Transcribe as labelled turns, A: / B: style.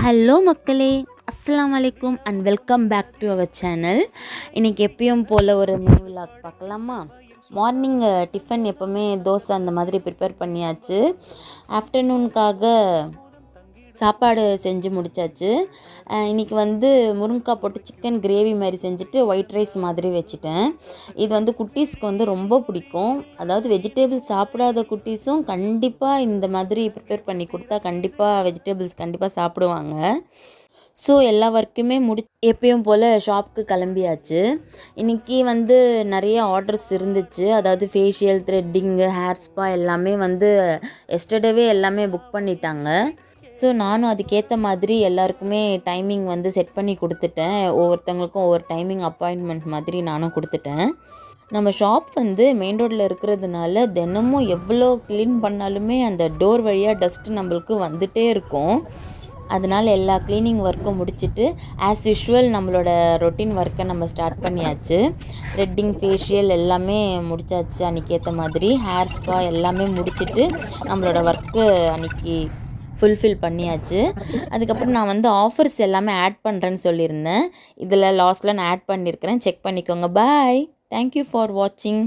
A: Hello மக்களே, அஸ்ஸலாமு அலைக்கும் and welcome back to our channel. இன்றைக்கி எப்பயும் போல் ஒரு நியூ விலாக் பார்க்கலாமா? மார்னிங் டிஃபன் எப்போவுமே தோசை அந்த மாதிரி ப்ரிப்பேர் பண்ணியாச்சு. ஆஃப்டர்நூனுக்காக சாப்பாடு செஞ்சு முடித்தாச்சு. இன்றைக்கி முருங்கைக்காய் போட்டு சிக்கன் கிரேவி மாதிரி செஞ்சுட்டு ஒயிட் ரைஸ் மாதிரி வச்சுட்டேன். இது குட்டீஸ்க்கு ரொம்ப பிடிக்கும். அதாவது வெஜிடபிள் சாப்பிடாத குட்டீஸும் கண்டிப்பாக இந்த மாதிரி ப்ரிப்பேர் பண்ணி கொடுத்தா கண்டிப்பாக வெஜிடபிள்ஸ் கண்டிப்பாக சாப்பிடுவாங்க. ஸோ எல்லா ஒர்க்குமே எப்பயும் போல் ஷாப்புக்கு கிளம்பியாச்சு. இன்றைக்கி நிறைய ஆர்டர்ஸ் இருந்துச்சு. அதாவது ஃபேஷியல், த்ரெட்டிங்கு, ஹேர் ஸ்பா எல்லாமே எஸ்டர்டேவே எல்லாமே புக் பண்ணிட்டாங்க. ஸோ நானும் அதுக்கேற்ற மாதிரி எல்லாருக்குமே டைமிங் செட் பண்ணி கொடுத்துட்டேன். ஒவ்வொருத்தவங்களுக்கும் ஒவ்வொரு டைமிங் அப்பாயின்மெண்ட் மாதிரி நானும் கொடுத்துட்டேன். நம்ம ஷாப் மெயின் ரோட்டில் இருக்கிறதுனால தினமும் எவ்வளோ க்ளீன் பண்ணாலுமே அந்த டோர் வழியாக டஸ்ட்டு நம்மளுக்கு வந்துகிட்டே இருக்கும். அதனால் எல்லா க்ளீனிங் ஒர்க்கும் முடிச்சுட்டு ஆஸ் யூஷுவல் நம்மளோட ரொட்டீன் ஒர்க்கை நம்ம ஸ்டார்ட் பண்ணியாச்சு. த்ரெட்டிங், ஃபேஷியல் எல்லாமே முடித்தாச்சு. அன்றைக்கி ஏற்ற மாதிரி ஹேர் ஸ்பா எல்லாமே முடிச்சுட்டு நம்மளோட ஒர்க்கு அன்றைக்கி ஃபுல்ஃபில் பண்ணியாச்சு. அதுக்கப்புறம் நான் ஆஃபர்ஸ் எல்லாமே ஆட் பண்ணுறேன்னு சொல்லியிருந்தேன். இதில் லாஸ்ட்டில் நான் ஆட் பண்ணியிருக்கிறேன், செக் பண்ணிக்கோங்க. பாய், தேங்க்யூ ஃபார் வாட்சிங்.